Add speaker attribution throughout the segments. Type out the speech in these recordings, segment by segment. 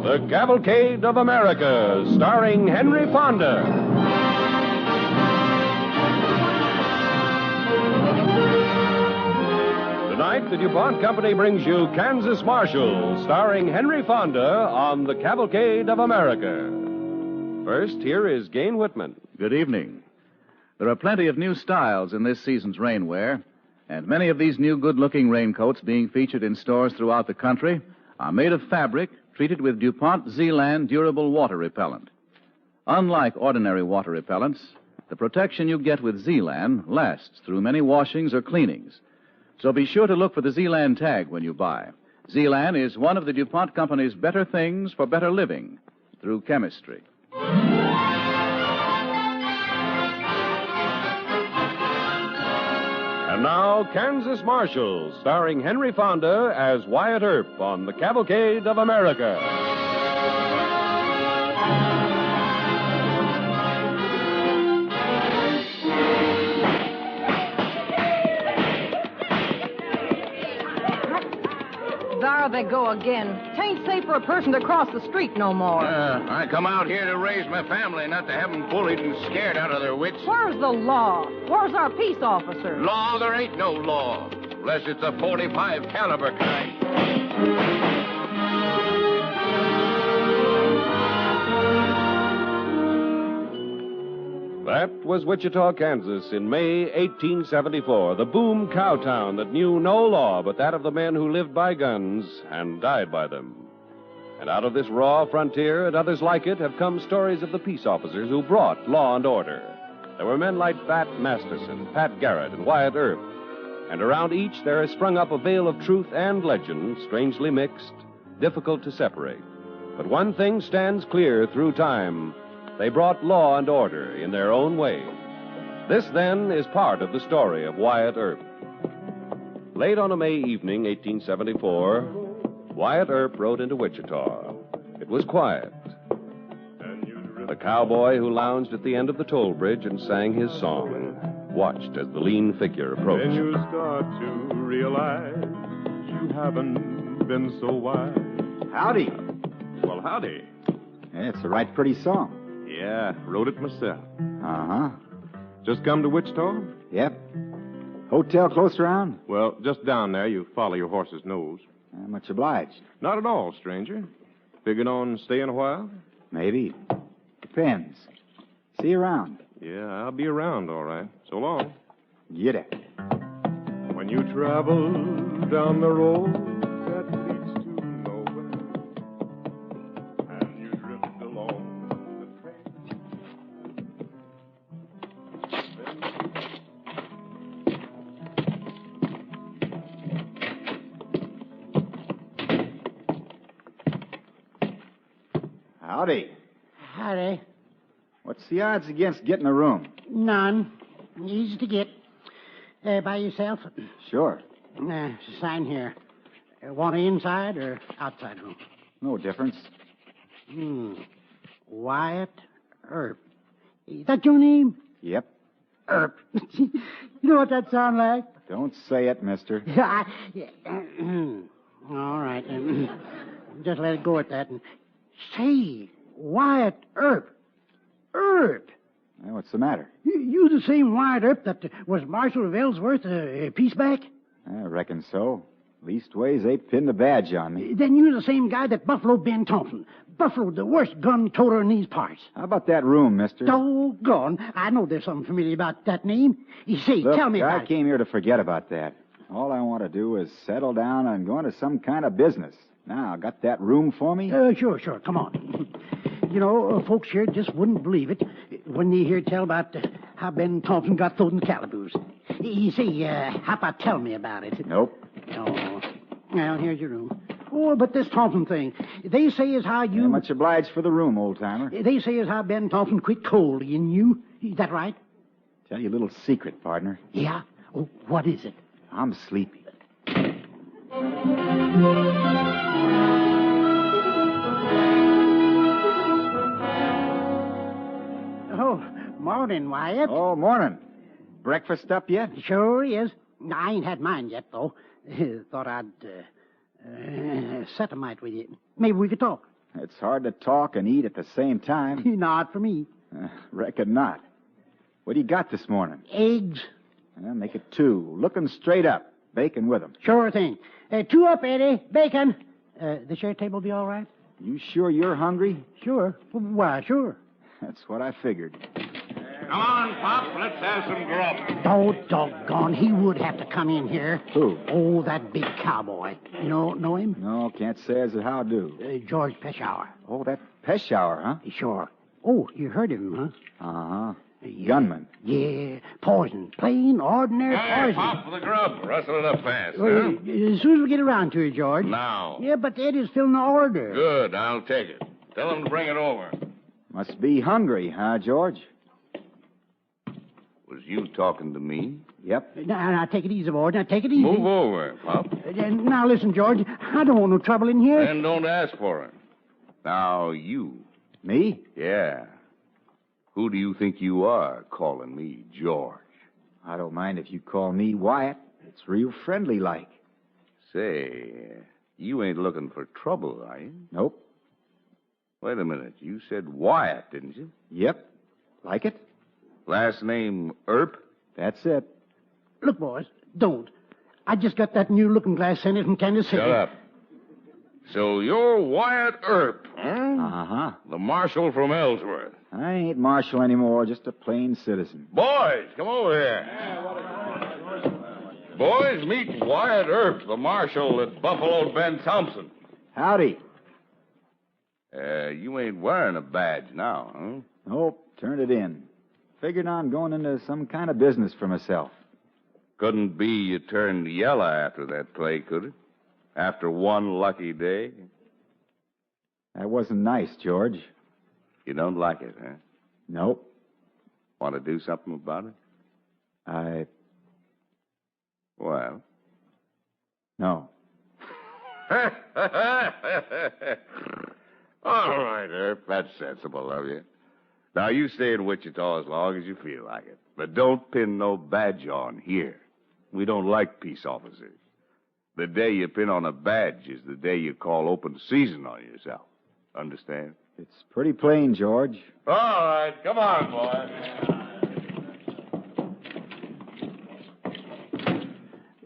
Speaker 1: The Cavalcade of America, starring Henry Fonda. Tonight, the DuPont Company brings you Kansas Marshal, starring Henry Fonda on The Cavalcade of America. First, here is Gain Whitman.
Speaker 2: Good evening. There are plenty of new styles in this season's rainwear, and many of these new good-looking raincoats being featured in stores throughout the country are made of fabric treated with DuPont Z-Land durable water repellent. Unlike ordinary water repellents, the protection you get with Z-Land lasts through many washings or cleanings. So be sure to look for the Z-Land tag when you buy. Z-Land is one of the DuPont Company's better things for better living through chemistry.
Speaker 1: And now, Kansas Marshal, starring Henry Fonda as Wyatt Earp on The Cavalcade of America.
Speaker 3: There they go again. 'Tain't safe for a person to cross the street no more.
Speaker 4: I come out here to raise my family, not to have them bullied and scared out of their wits.
Speaker 3: Where's the law? Where's our peace officer?
Speaker 4: Law? There ain't no law. Unless it's a 45 caliber kind.
Speaker 1: That was Wichita, Kansas, in May 1874, the boom cow town that knew no law but that of the men who lived by guns and died by them. And out of this raw frontier and others like it have come stories of the peace officers who brought law and order. There were men like Bat Masterson, Pat Garrett, and Wyatt Earp. And around each there has sprung up a veil of truth and legend, strangely mixed, difficult to separate. But one thing stands clear through time. They brought law and order in their own way. This, then, is part of the story of Wyatt Earp. Late on a May evening, 1874, Wyatt Earp rode into Wichita. It was quiet. The cowboy who lounged at the end of the toll bridge and sang his song watched as the lean figure approached.
Speaker 5: Then you start to realize you haven't been so wise.
Speaker 6: Howdy.
Speaker 5: Well, howdy.
Speaker 6: Yeah, it's a right pretty song.
Speaker 5: Yeah, wrote it myself.
Speaker 6: Uh-huh.
Speaker 5: Just come to Wichita?
Speaker 6: Yep. Hotel close around?
Speaker 5: Well, just down there. You follow your horse's nose.
Speaker 6: Much obliged.
Speaker 5: Not at all, stranger. Figured on staying a while?
Speaker 6: Maybe. Depends. See you around.
Speaker 5: Yeah, I'll be around, all right. So long.
Speaker 6: Get it.
Speaker 5: When you travel down the road that leads to nowhere, and you drift along the train.
Speaker 6: Howdy.
Speaker 7: Howdy.
Speaker 6: What's the odds against getting a room?
Speaker 7: None. Easy to get. By yourself?
Speaker 6: Sure.
Speaker 7: Sign here. Want an inside or outside room?
Speaker 6: No difference.
Speaker 7: Wyatt Earp. Is that your name?
Speaker 6: Yep.
Speaker 7: Earp. You know what that sounds like?
Speaker 6: Don't say it, mister.
Speaker 7: All right. Just let it go at that. Say, Wyatt Earp. Earp.
Speaker 6: Well, what's the matter?
Speaker 7: You the same Wyatt Earp that was Marshal of Ellsworth a piece back?
Speaker 6: I reckon so. Leastways, they pinned a badge on me.
Speaker 7: Then you're the same guy that Buffalo Ben Thompson. Buffalo, the worst gun toter in these parts.
Speaker 6: How about that room, mister?
Speaker 7: Doggone. I know there's something familiar about that name. You see,
Speaker 6: Look,
Speaker 7: tell me about
Speaker 6: I came here to forget about that. All I want to do is settle down and go into some kind of business. Now, got that room for me?
Speaker 7: Sure. Come on. You know, folks here just wouldn't believe it when they hear tell about how Ben Thompson got thrown in the calaboose. You see, how about tell me about it?
Speaker 6: Nope.
Speaker 7: Oh. Well, here's your room. Oh, but this Thompson thing, they say is how you...
Speaker 6: Much obliged for the room, old-timer.
Speaker 7: They say is how Ben Thompson quit cold in you. Is that right?
Speaker 6: Tell you a little secret, partner.
Speaker 7: Yeah? Oh, what is it?
Speaker 6: I'm sleepy.
Speaker 7: Oh, morning, Wyatt.
Speaker 6: Oh, morning. Breakfast up yet?
Speaker 7: Sure is. I ain't had mine yet, though. Thought I'd set a mite with you. Maybe we could talk.
Speaker 6: It's hard to talk and eat at the same time.
Speaker 7: Not for me.
Speaker 6: Reckon not. What do you got this morning?
Speaker 7: Eggs.
Speaker 6: Make it 2. Looking straight up. Bacon with them.
Speaker 7: Sure thing. 2 up, Eddie. Bacon. The share table be all right?
Speaker 6: You sure you're hungry?
Speaker 7: Sure. Why, sure.
Speaker 6: That's what I figured.
Speaker 4: Come on, Pop. Let's have some grub.
Speaker 7: Oh, doggone. He would have to come in here.
Speaker 6: Who?
Speaker 7: Oh, that big cowboy. You know him?
Speaker 6: No, can't say as how do.
Speaker 7: George Peshauer.
Speaker 6: Oh, that Peshauer, huh?
Speaker 7: Sure. Oh, you heard of him, huh?
Speaker 6: Uh-huh.
Speaker 7: Yeah.
Speaker 6: Gunman.
Speaker 7: Yeah. Poison. Plain, ordinary
Speaker 4: Hey,
Speaker 7: poison.
Speaker 4: Pop, for the grub. Rustle it up fast,
Speaker 7: Well,
Speaker 4: huh?
Speaker 7: as soon as we get around to it, George.
Speaker 4: Now.
Speaker 7: Yeah, but Eddie's filling the order.
Speaker 4: Good, I'll take it. Tell him to bring it over.
Speaker 6: Must be hungry, huh, George?
Speaker 4: Was you talking to me?
Speaker 6: Yep.
Speaker 7: Now, take it easy, boy. Now, take it easy.
Speaker 4: Move over, Pop.
Speaker 7: Now, listen, George. I don't want no trouble in here.
Speaker 4: And don't ask for it. Now, you.
Speaker 6: Me?
Speaker 4: Yeah. Who do you think you are calling me George?
Speaker 6: I don't mind if you call me Wyatt. It's real friendly like.
Speaker 4: Say, you ain't looking for trouble, are you?
Speaker 6: Nope.
Speaker 4: Wait a minute. You said Wyatt, didn't you?
Speaker 6: Yep. Like it?
Speaker 4: Last name Earp?
Speaker 6: That's it.
Speaker 7: Look, boys, don't. I just got that new looking glass sent in from Kansas City.
Speaker 4: Shut up. So you're Wyatt Earp, huh?
Speaker 6: Uh-huh.
Speaker 4: The Marshal from Ellsworth.
Speaker 6: I ain't Marshal anymore, just a plain citizen.
Speaker 4: Boys, come over here. Boys, meet Wyatt Earp, the Marshal that buffaloed Ben Thompson.
Speaker 6: Howdy.
Speaker 4: You ain't wearing a badge now, huh?
Speaker 6: Nope, turned it in. Figured on going into some kind of business for myself.
Speaker 4: Couldn't be you turned yellow after that play, could it? After one lucky day?
Speaker 6: That wasn't nice, George.
Speaker 4: You don't like it, huh?
Speaker 6: Nope.
Speaker 4: Want to do something about it? Well?
Speaker 6: No.
Speaker 4: All right, Earp. That's sensible of you. Now, you stay in Wichita as long as you feel like it. But don't pin no badge on here. We don't like peace officers. The day you pin on a badge is the day you call open season on yourself. Understand?
Speaker 6: It's pretty plain, George.
Speaker 4: All right. Come on, boy.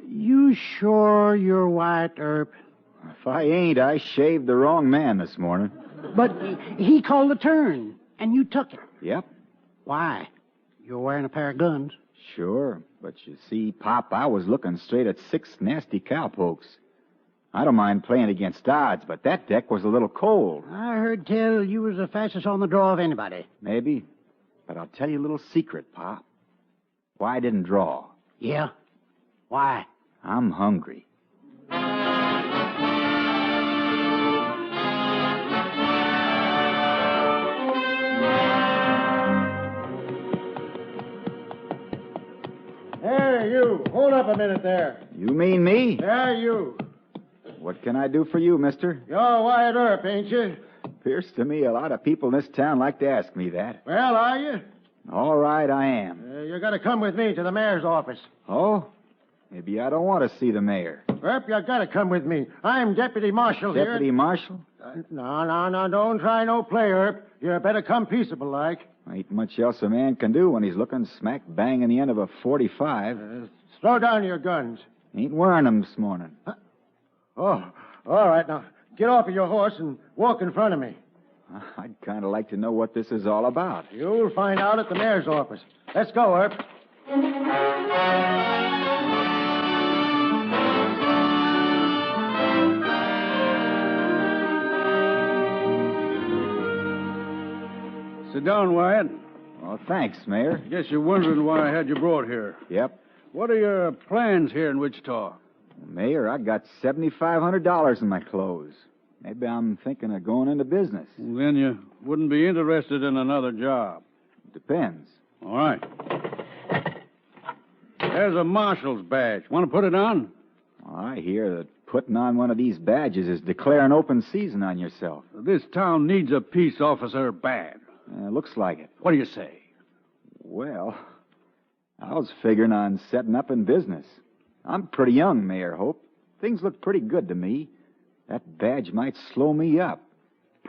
Speaker 7: You sure you're Wyatt Earp?
Speaker 6: If I ain't, I shaved the wrong man this morning.
Speaker 7: But he called the turn, and you took it.
Speaker 6: Yep.
Speaker 7: Why? You're wearing a pair of guns.
Speaker 6: Sure, but you see, Pop, I was looking straight at 6 nasty cowpokes. I don't mind playing against odds, but that deck was a little cold.
Speaker 7: I heard tell you was the fastest on the draw of anybody.
Speaker 6: Maybe. But I'll tell you a little secret, Pop. Why I didn't draw?
Speaker 7: Yeah? Why?
Speaker 6: I'm hungry.
Speaker 8: Hey, you. Hold up a minute there.
Speaker 6: You mean me?
Speaker 8: Yeah, you.
Speaker 6: What can I do for you, mister?
Speaker 8: You're Wyatt Earp, ain't you?
Speaker 6: Appears to me a lot of people in this town like to ask me that.
Speaker 8: Well, are you?
Speaker 6: All right, I am.
Speaker 8: You gotta come with me to the mayor's office.
Speaker 6: Oh? Maybe I don't want to see the mayor.
Speaker 8: Earp, you gotta come with me. I'm Deputy Marshal here.
Speaker 6: Deputy Marshal?
Speaker 8: No, don't try no play, Earp. You better come peaceable like.
Speaker 6: Ain't much else a man can do when he's looking smack bang in the end of a 45.
Speaker 8: Slow down your guns.
Speaker 6: Ain't wearing 'em this morning.
Speaker 8: Oh, all right. Now, get off of your horse and walk in front of me.
Speaker 6: I'd kind of like to know what this is all about.
Speaker 8: You'll find out at the mayor's office. Let's go, Earp.
Speaker 9: Sit down, Wyatt.
Speaker 6: Well, thanks, Mayor.
Speaker 9: Guess you're wondering why I had you brought here.
Speaker 6: Yep.
Speaker 9: What are your plans here in Wichita?
Speaker 6: Mayor, I got $7,500 in my clothes. Maybe I'm thinking of going into business.
Speaker 9: Then you wouldn't be interested in another job.
Speaker 6: Depends.
Speaker 9: All right. There's a marshal's badge. Want to put it on?
Speaker 6: I hear that putting on one of these badges is declaring open season on yourself.
Speaker 9: This town needs a peace officer bad.
Speaker 6: Looks like it.
Speaker 9: What do you say?
Speaker 6: Well, I was figuring on setting up in business. I'm pretty young, Mayor Hope. Things look pretty good to me. That badge might slow me up.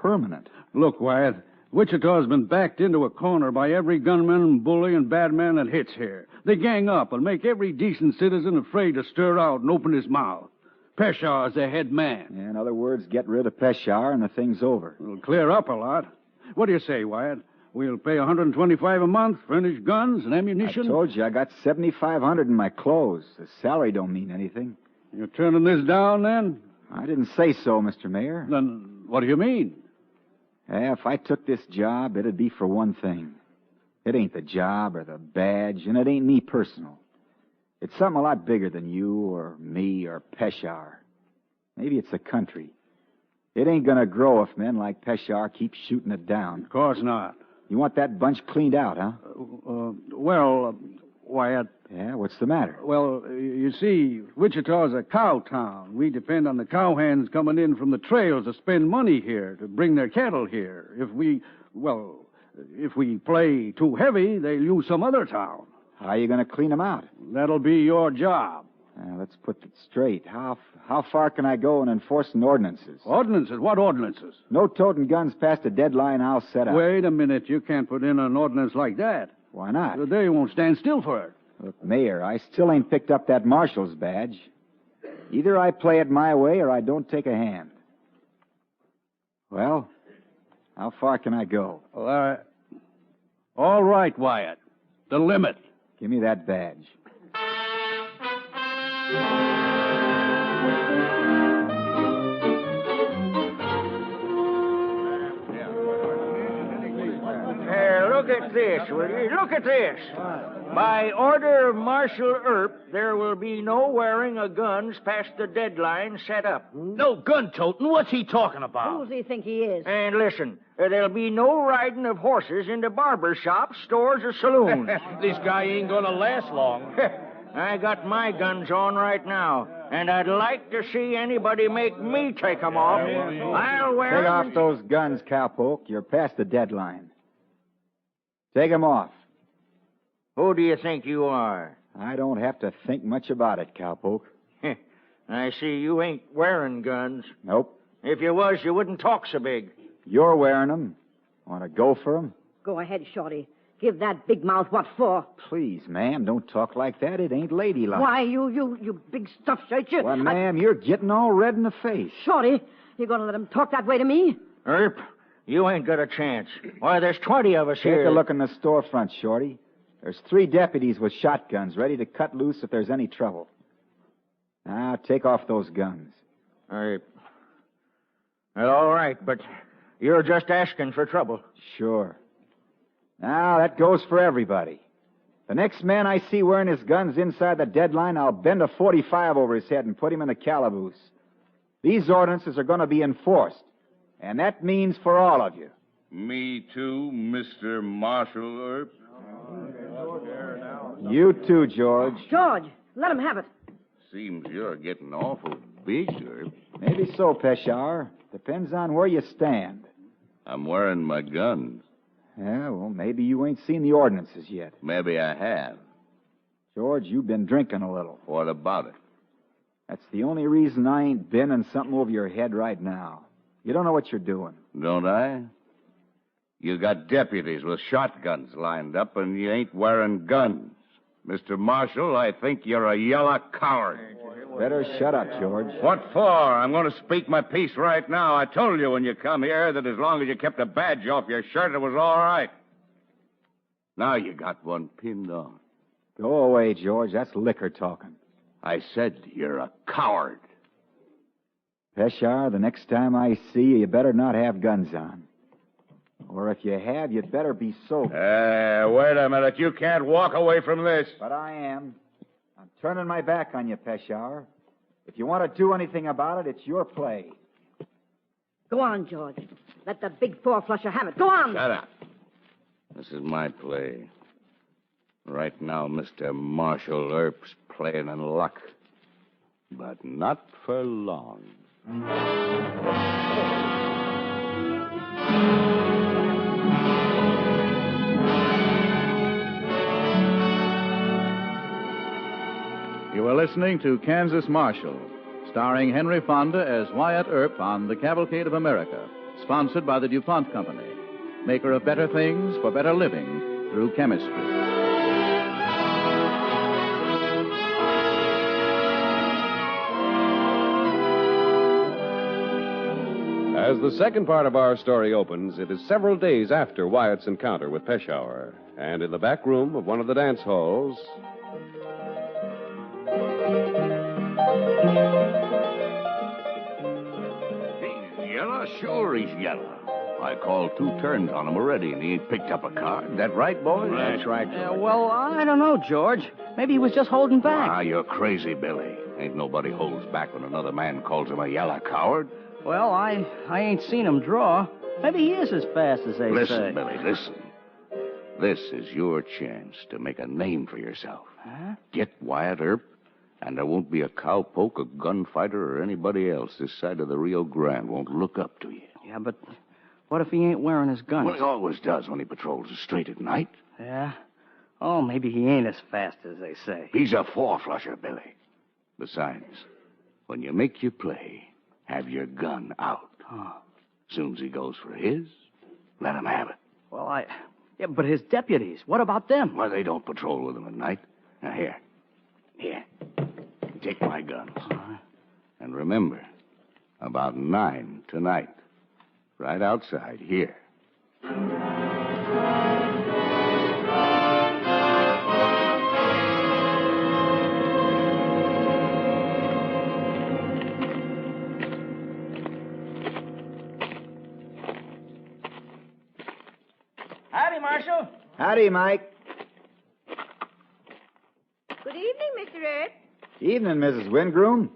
Speaker 6: permanent.
Speaker 9: Look, Wyatt, Wichita's been backed into a corner by every gunman, bully, and bad man that hits here. They gang up and make every decent citizen afraid to stir out and open his mouth. Peshar's the head man.
Speaker 6: Yeah, in other words, get rid of Peshar and the thing's over.
Speaker 9: It'll clear up a lot. What do you say, Wyatt? We'll pay $125 a month, furnish guns and ammunition.
Speaker 6: I told you, I got $7,500 in my clothes. The salary don't mean anything.
Speaker 9: You're turning this down, then?
Speaker 6: I didn't say so, Mr. Mayor.
Speaker 9: Then what do you mean?
Speaker 6: If I took this job, it'd be for one thing. It ain't the job or the badge, and it ain't me personal. It's something a lot bigger than you or me or Peshar. Maybe it's the country. It ain't gonna grow if men like Peshar keep shooting it down.
Speaker 9: Of course not.
Speaker 6: You want that bunch cleaned out, huh?
Speaker 9: Wyatt...
Speaker 6: Yeah, what's the matter?
Speaker 9: Well, you see, Wichita's a cow town. We depend on the cowhands coming in from the trails to spend money here, to bring their cattle here. If we play too heavy, they'll use some other town.
Speaker 6: How are you going to clean them out?
Speaker 9: That'll be your job.
Speaker 6: Let's put it straight. How far can I go in enforcing ordinances?
Speaker 9: Ordinances? What ordinances?
Speaker 6: No toting guns past a deadline I'll set up.
Speaker 9: Wait a minute. You can't put in an ordinance like that.
Speaker 6: Why not?
Speaker 9: They won't stand still for it.
Speaker 6: Look, Mayor, I still ain't picked up that Marshal's badge. Either I play it my way or I don't take a hand. Well, how far can I go?
Speaker 9: All right, Wyatt. The limit.
Speaker 6: Give me that badge.
Speaker 10: Look at this, will you? Look at this. By order of Marshal Earp, there will be no wearing of guns past the deadline set up.
Speaker 11: No gun toting? What's he talking about?
Speaker 3: Who does he think he is?
Speaker 10: And listen, there'll be no riding of horses into barber shops, stores, or saloons.
Speaker 11: This guy ain't gonna last long.
Speaker 10: I got my guns on right now, and I'd like to see anybody make me take them off. I'll wear
Speaker 6: Take
Speaker 10: 'em
Speaker 6: off those guns, cowpoke. You're past the deadline. Take them off.
Speaker 10: Who do you think you are?
Speaker 6: I don't have to think much about it, cowpoke.
Speaker 10: I see you ain't wearing guns.
Speaker 6: Nope.
Speaker 10: If you was, you wouldn't talk so big.
Speaker 6: You're wearing them. Want to go for them?
Speaker 3: Go ahead, Shorty. Give that big mouth what for.
Speaker 6: Please, ma'am, don't talk like that. It ain't ladylike.
Speaker 3: Why, you big stuff shirt, you...
Speaker 6: Well, ma'am, you're getting all red in the face.
Speaker 3: Shorty, you gonna let him talk that way to me?
Speaker 10: Earp, you ain't got a chance. Why, there's 20 of us here.
Speaker 6: Take a look in the storefront, Shorty. There's 3 deputies with shotguns ready to cut loose if there's any trouble. Now, take off those guns.
Speaker 10: Well, all right, but you're just asking for trouble.
Speaker 6: Sure. Now, that goes for everybody. The next man I see wearing his guns inside the deadline, I'll bend a .45 over his head and put him in the calaboose. These ordinances are going to be enforced, and that means for all of you.
Speaker 4: Me too, Mr. Marshal Earp.
Speaker 6: You too, George.
Speaker 3: George, let him have it.
Speaker 4: Seems you're getting awful big, Earp.
Speaker 6: Maybe so, Peshar. Depends on where you stand.
Speaker 4: I'm wearing my guns.
Speaker 6: Yeah, well, maybe you ain't seen the ordinances yet.
Speaker 4: Maybe I have.
Speaker 6: George, you've been drinking a little.
Speaker 4: What about it?
Speaker 6: That's the only reason I ain't bending something over your head right now. You don't know what you're doing.
Speaker 4: Don't I? You got deputies with shotguns lined up, and you ain't wearing guns. Mr. Marshal, I think you're a yellow coward.
Speaker 6: Better shut up, George.
Speaker 4: What for? I'm going to speak my piece right now. I told you when you come here that as long as you kept a badge off your shirt, it was all right. Now you got one pinned on.
Speaker 6: Go away, George. That's liquor talking.
Speaker 4: I said you're a coward.
Speaker 6: Peshar, the next time I see you, you better not have guns on. Or if you have, you'd better be sober.
Speaker 4: Wait a minute. You can't walk away from this.
Speaker 6: But I am. I'm turning my back on you, Peshar. If you want to do anything about it, it's your play.
Speaker 3: Go on, George. Let the big four-flusher have it. Go on.
Speaker 4: Shut up. This is my play. Right now, Mr. Marshal Earp's playing in luck. But not for long.
Speaker 2: You are listening to Kansas Marshal, starring Henry Fonda as Wyatt Earp on the Cavalcade of America, Sponsored by the DuPont Company, maker of better things for better living through chemistry.
Speaker 1: As the second part of our story opens, it is several days after Wyatt's encounter with Peshawar, and in the back room of one of the dance halls.
Speaker 4: He's yellow? Sure he's yellow. I called 2 turns on him already, and he ain't picked up a card. That right, boys?
Speaker 10: That's right, George.
Speaker 11: Well, I don't know, George. Maybe he was just holding back.
Speaker 4: Ah, you're crazy, Billy. Ain't nobody holds back when another man calls him a yellow coward.
Speaker 11: Well, I ain't seen him draw. Maybe he is as fast as they say.
Speaker 4: Listen, Billy, listen. This is your chance to make a name for yourself.
Speaker 11: Huh?
Speaker 4: Get Wyatt Earp, and there won't be a cowpoke, a gunfighter, or anybody else this side of the Rio Grande won't look up to you.
Speaker 11: Yeah, but what if he ain't wearing his guns?
Speaker 4: Well, he always does when he patrols the street at night.
Speaker 11: Yeah? Oh, maybe he ain't as fast as they say.
Speaker 4: He's a 4-flusher, Billy. Besides, when you make your play, have your gun out.
Speaker 11: Oh.
Speaker 4: Soon as he goes for his, let him have it.
Speaker 11: Well, Yeah, but his deputies, what about them?
Speaker 4: Well, they don't patrol with him at night. Now, here. Take my guns. And remember, about 9 tonight, right outside here.
Speaker 10: Howdy, Marshal.
Speaker 6: Howdy, Mike.
Speaker 12: Good evening, Mr. Earp.
Speaker 6: Evening, Mrs. Wingroom.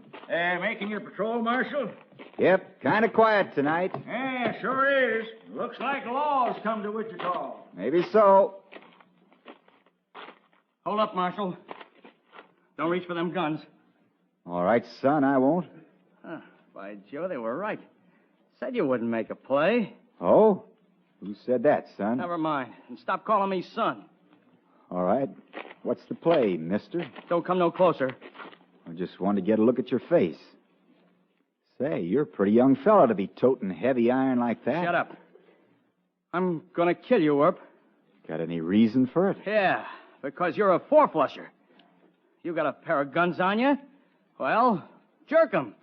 Speaker 10: Making your patrol, Marshal?
Speaker 6: Yep, kind of quiet tonight.
Speaker 10: Yeah, sure is. Looks like law's come to Wichita.
Speaker 6: Maybe so.
Speaker 11: Hold up, Marshal. Don't reach for them guns.
Speaker 6: All right, son, I won't.
Speaker 11: By Joe, they were right. Said you wouldn't make a play.
Speaker 6: Oh? Who said that, son?
Speaker 11: Never mind. And stop calling me son.
Speaker 6: All right. What's the play, mister?
Speaker 11: Don't come no closer.
Speaker 6: I just wanted to get a look at your face. Say, you're a pretty young fella to be toting heavy iron like that.
Speaker 11: Shut up. I'm gonna kill you, Earp.
Speaker 6: Got any reason for it?
Speaker 11: Yeah, because you're a 4-flusher. You got a pair of guns on you? Well, jerk 'em.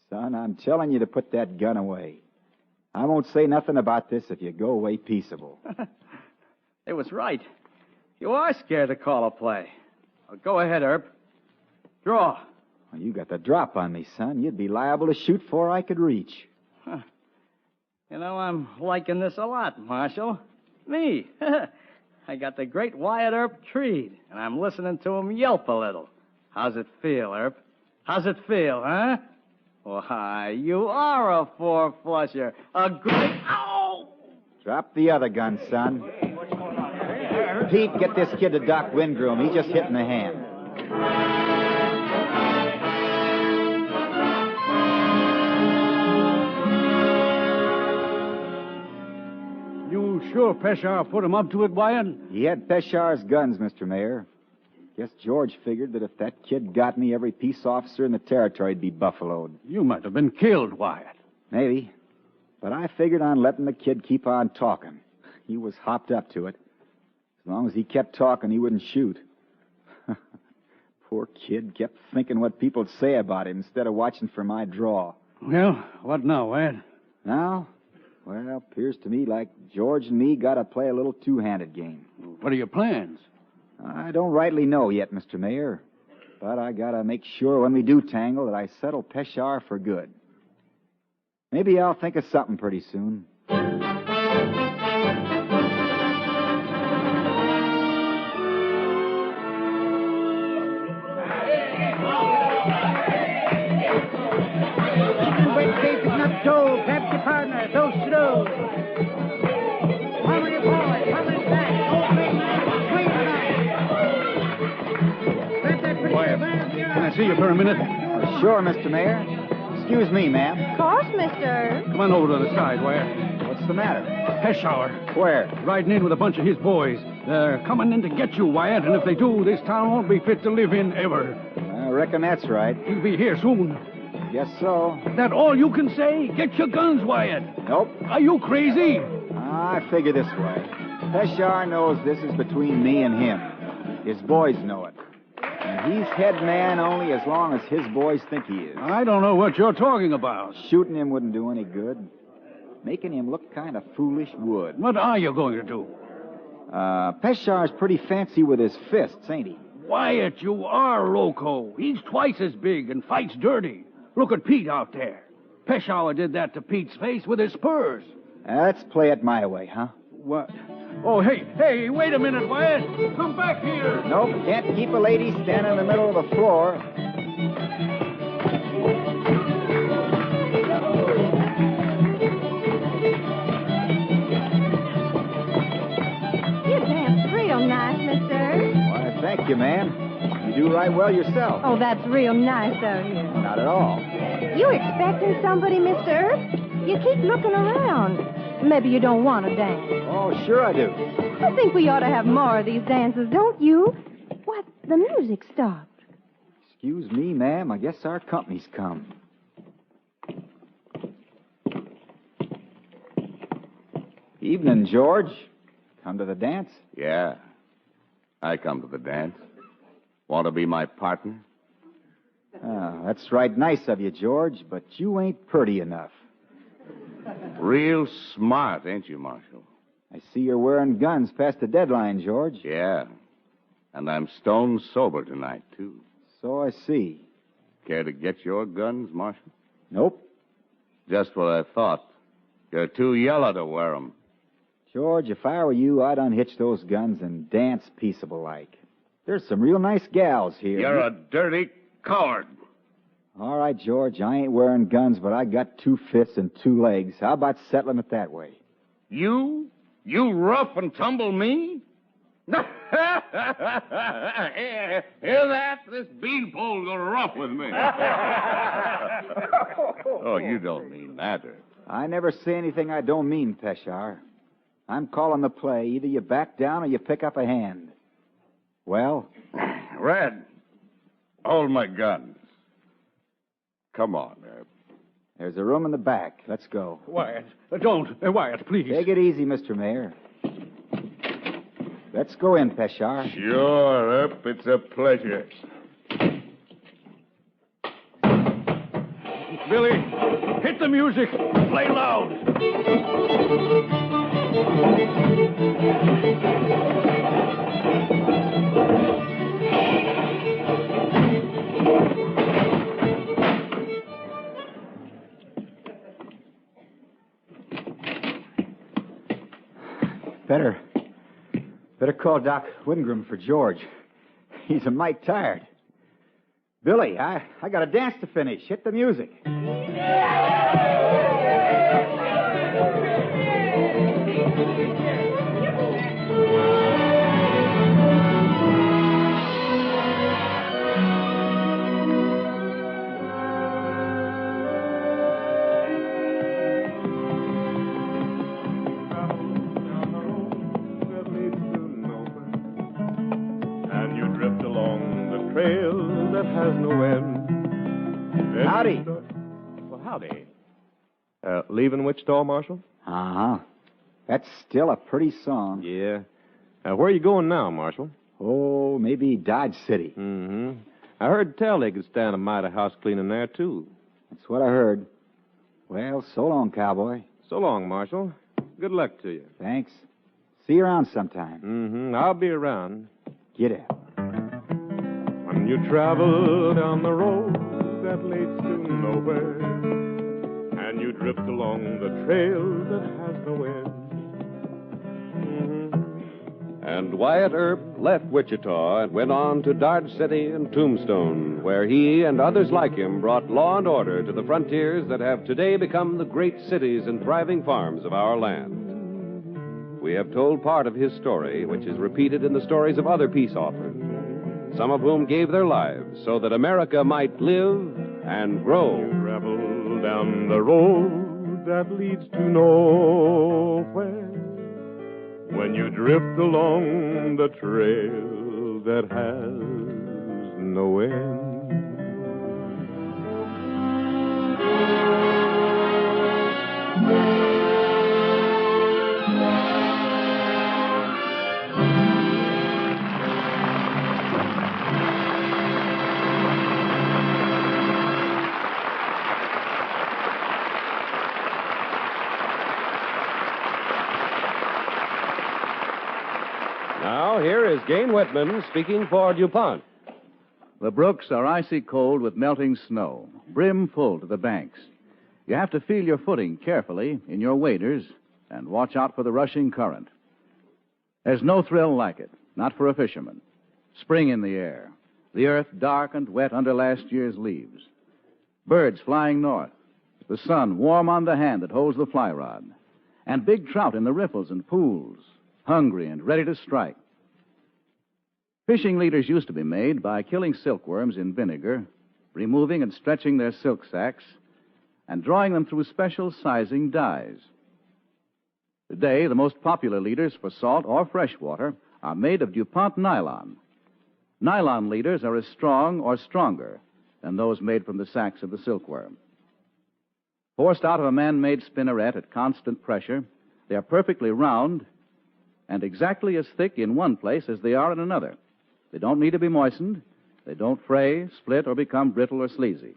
Speaker 6: Son, I'm telling you to put that gun away. I won't say nothing about this if you go away peaceable.
Speaker 11: It was right. You are scared to call a play. Well, go ahead, Earp. Draw.
Speaker 6: Well, you got the drop on me, son. You'd be liable to shoot before I could reach.
Speaker 11: Huh. You know, I'm liking this a lot, Marshal. Me. I got the great Wyatt Earp treed, and I'm listening to him yelp a little. How's it feel, Earp? How's it feel, huh? Why, you are a 4-flusher. A great... Ow!
Speaker 6: Drop the other gun, son. Pete, get this kid to Doc Wingroom. He's just hit in the hand.
Speaker 9: You sure Peshawar put him up to it, Wyatt?
Speaker 6: He had Peshar's guns, Mr. Mayor. Guess George figured that if that kid got me, every peace officer in the territory would be buffaloed.
Speaker 9: You might have been killed, Wyatt.
Speaker 6: Maybe. But I figured on letting the kid keep on talking. He was hopped up to it. As long as he kept talking, he wouldn't shoot. Poor kid kept thinking what people'd say about him instead of watching for my draw.
Speaker 9: Well, what now, Wyatt?
Speaker 6: Now? Well, appears to me like George and me got to play a little two-handed game.
Speaker 9: What are your plans?
Speaker 6: I don't rightly know yet, Mr. Mayor. But I got to make sure when we do tangle that I settle Peshawar for good. Maybe I'll think of something pretty soon.
Speaker 7: Grab your partner, those to those. Come on, you boys, come on back. Don't swing tonight. Grab that pretty
Speaker 9: Wyatt, can I see you for a minute?
Speaker 6: Sure, Mr. Mayor. Excuse me, ma'am.
Speaker 12: Of course, mister.
Speaker 9: Come on over to the side, Wyatt.
Speaker 6: What's the matter?
Speaker 9: Peshawar.
Speaker 6: Where?
Speaker 9: Riding in with a bunch of his boys. They're coming in to get you, Wyatt, and if they do, this town won't be fit to live in ever.
Speaker 6: I reckon that's right.
Speaker 9: He'll be here soon.
Speaker 6: Guess so.
Speaker 9: That all you can say? Get your guns, Wyatt.
Speaker 6: Nope.
Speaker 9: Are you crazy?
Speaker 6: I figure this way. Peshar knows this is between me and him. His boys know it. And he's head man only as long as his boys think he is.
Speaker 9: I don't know what you're talking about.
Speaker 6: Shooting him wouldn't do any good. Making him look kind of foolish would.
Speaker 9: What are you going to do?
Speaker 6: Peshar's pretty fancy with his fists, ain't he?
Speaker 9: Wyatt, you are loco. He's twice as big and fights dirty. Look at Pete out there. Peshawar did that to Pete's face with his spurs.
Speaker 6: Let's play it my way, huh?
Speaker 9: What? Oh, hey, wait a minute, Wyatt. Come back here.
Speaker 6: Nope, can't keep a lady standing in the middle of the floor.
Speaker 12: You dance real nice, Mr.
Speaker 6: Why, thank you, ma'am. You do right well yourself.
Speaker 12: Oh, that's real nice of you.
Speaker 6: Not at all.
Speaker 12: You expecting somebody, Mr. You keep looking around. Maybe you don't want to dance.
Speaker 6: Oh, sure I do.
Speaker 12: I think we ought to have more of these dances, don't you? What? The music stopped.
Speaker 6: Excuse me, ma'am. I guess our company's come. Evening, George. Come to the dance?
Speaker 4: Yeah. I come to the dance. Want to be my partner?
Speaker 6: That's right nice of you, George, but you ain't pretty enough.
Speaker 4: Real smart, ain't you, Marshal?
Speaker 6: I see you're wearing guns past the deadline, George.
Speaker 4: Yeah. And I'm stone sober tonight, too.
Speaker 6: So I see.
Speaker 4: Care to get your guns, Marshal?
Speaker 6: Nope.
Speaker 4: Just what I thought. You're too yellow to wear 'em.
Speaker 6: George, if I were you, I'd unhitch those guns and dance peaceable like. There's some real nice gals here.
Speaker 4: You're a dirty coward.
Speaker 6: All right, George, I ain't wearing guns, but I got 2 fists and 2 legs. How about settling it that way?
Speaker 4: You? You rough and tumble me? Hear that? This beanpole's gonna rough with me. Oh, you don't mean that.
Speaker 6: I never say anything I don't mean, Peshar. I'm calling the play. Either you back down or you pick up a hand. Well?
Speaker 4: Red, hold my guns. Come on, Herb.
Speaker 6: There's a room in the back. Let's go.
Speaker 9: Wyatt, don't. Wyatt, please.
Speaker 6: Take it easy, Mr. Mayor. Let's go in, Peshar.
Speaker 4: Sure, Herb. It's a pleasure.
Speaker 9: Billy, hit the music. Play loud.
Speaker 6: Better call Doc Wingram for George. He's a mite tired. Billy, I got a dance to finish. Hit the music.
Speaker 5: Has no end.
Speaker 6: Howdy.
Speaker 5: Well, howdy. Leaving Wichita, Marshal?
Speaker 6: Uh-huh. That's still a pretty song.
Speaker 5: Yeah. Where are you going now, Marshal?
Speaker 6: Oh, maybe Dodge City.
Speaker 5: Mm-hmm. I heard tell they could stand a mite of house cleaning there, too.
Speaker 6: That's what I heard. Well, so long, cowboy.
Speaker 5: So long, Marshal. Good luck to you.
Speaker 6: Thanks. See you around sometime.
Speaker 5: Mm-hmm. I'll be around.
Speaker 6: Get out.
Speaker 5: When you travel down the road that leads to nowhere, and you drift along the trail that has no end.
Speaker 1: Mm-hmm. And Wyatt Earp left Wichita and went on to Dodge City and Tombstone, where he and others like him brought law and order to the frontiers that have today become the great cities and thriving farms of our land. We have told part of his story, which is repeated in the stories of other peace offers, some of whom gave their lives so that America might live and grow.
Speaker 5: You travel down the road that leads to nowhere, when you drift along the trail that has no end.
Speaker 1: Now, here is Gane Whitman speaking for DuPont.
Speaker 2: The brooks are icy cold with melting snow, brim full to the banks. You have to feel your footing carefully in your waders and watch out for the rushing current. There's no thrill like it, not for a fisherman. Spring in the air, the earth dark and wet under last year's leaves. Birds flying north, the sun warm on the hand that holds the fly rod, and big trout in the riffles and pools, hungry and ready to strike. Fishing leaders used to be made by killing silkworms in vinegar, removing and stretching their silk sacs, and drawing them through special sizing dyes. Today, the most popular leaders for salt or freshwater are made of DuPont nylon. Nylon leaders are as strong or stronger than those made from the sacs of the silkworm. Forced out of a man-made spinneret at constant pressure, they are perfectly round and exactly as thick in one place as they are in another. They don't need to be moistened. They don't fray, split, or become brittle or sleazy.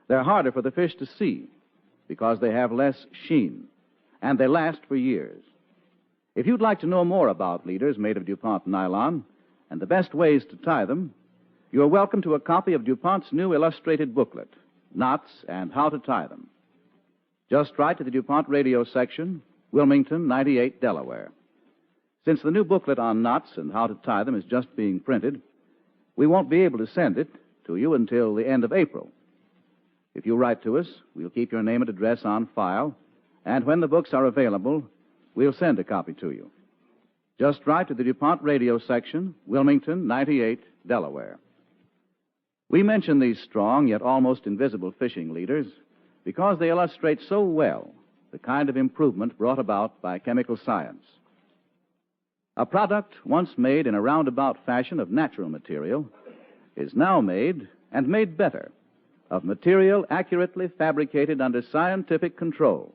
Speaker 2: They're harder for the fish to see because they have less sheen, and they last for years. If you'd like to know more about leaders made of DuPont nylon and the best ways to tie them, you're welcome to a copy of DuPont's new illustrated booklet, Knots and How to Tie Them. Just write to the DuPont radio section, Wilmington, 98, Delaware. Since the new booklet on knots and how to tie them is just being printed, we won't be able to send it to you until the end of April. If you write to us, we'll keep your name and address on file, and when the books are available, we'll send a copy to you. Just write to the DuPont radio section, Wilmington, 98, Delaware. We mention these strong yet almost invisible fishing leaders because they illustrate so well the kind of improvement brought about by chemical science. A product once made in a roundabout fashion of natural material is now made, and made better, of material accurately fabricated under scientific control.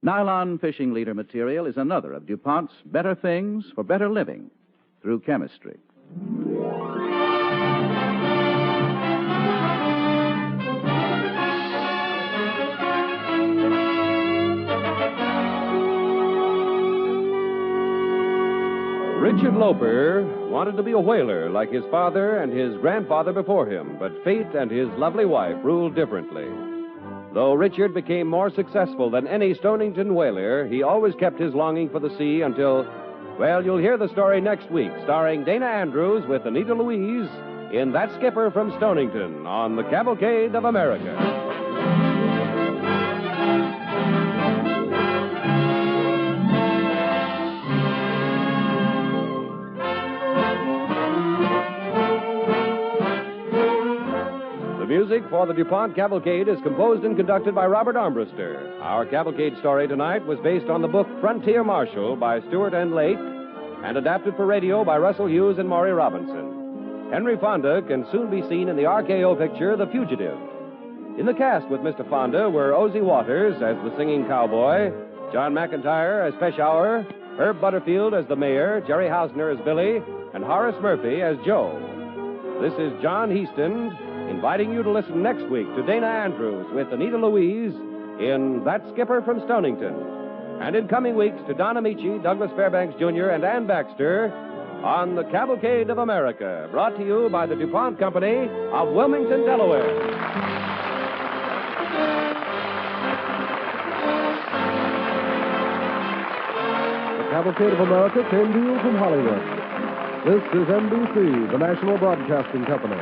Speaker 2: Nylon fishing leader material is another of DuPont's better things for better living through chemistry.
Speaker 1: Richard Loper wanted to be a whaler like his father and his grandfather before him, but fate and his lovely wife ruled differently. Though Richard became more successful than any Stonington whaler, he always kept his longing for the sea until, well, you'll hear the story next week, starring Dana Andrews with Anita Louise in That Skipper from Stonington on the Cavalcade of America. The music for the DuPont Cavalcade is composed and conducted by Robert Armbruster. Our Cavalcade story tonight was based on the book Frontier Marshal by Stewart N. Lake and adapted for radio by Russell Hughes and Maury Robinson. Henry Fonda can soon be seen in the RKO picture The Fugitive. In the cast with Mr. Fonda were Ozzie Waters as the singing cowboy, John McIntyre as Peshauer, Herb Butterfield as the mayor, Jerry Hausner as Billy, and Horace Murphy as Joe. This is John Heaston inviting you to listen next week to Dana Andrews with Anita Louise in That Skipper from Stonington. And in coming weeks to Don Amici, Douglas Fairbanks Jr., and Ann Baxter on the Cavalcade of America, brought to you by the DuPont Company of Wilmington, Delaware.
Speaker 5: The Cavalcade of America came to you from Hollywood. This is NBC, the national broadcasting company.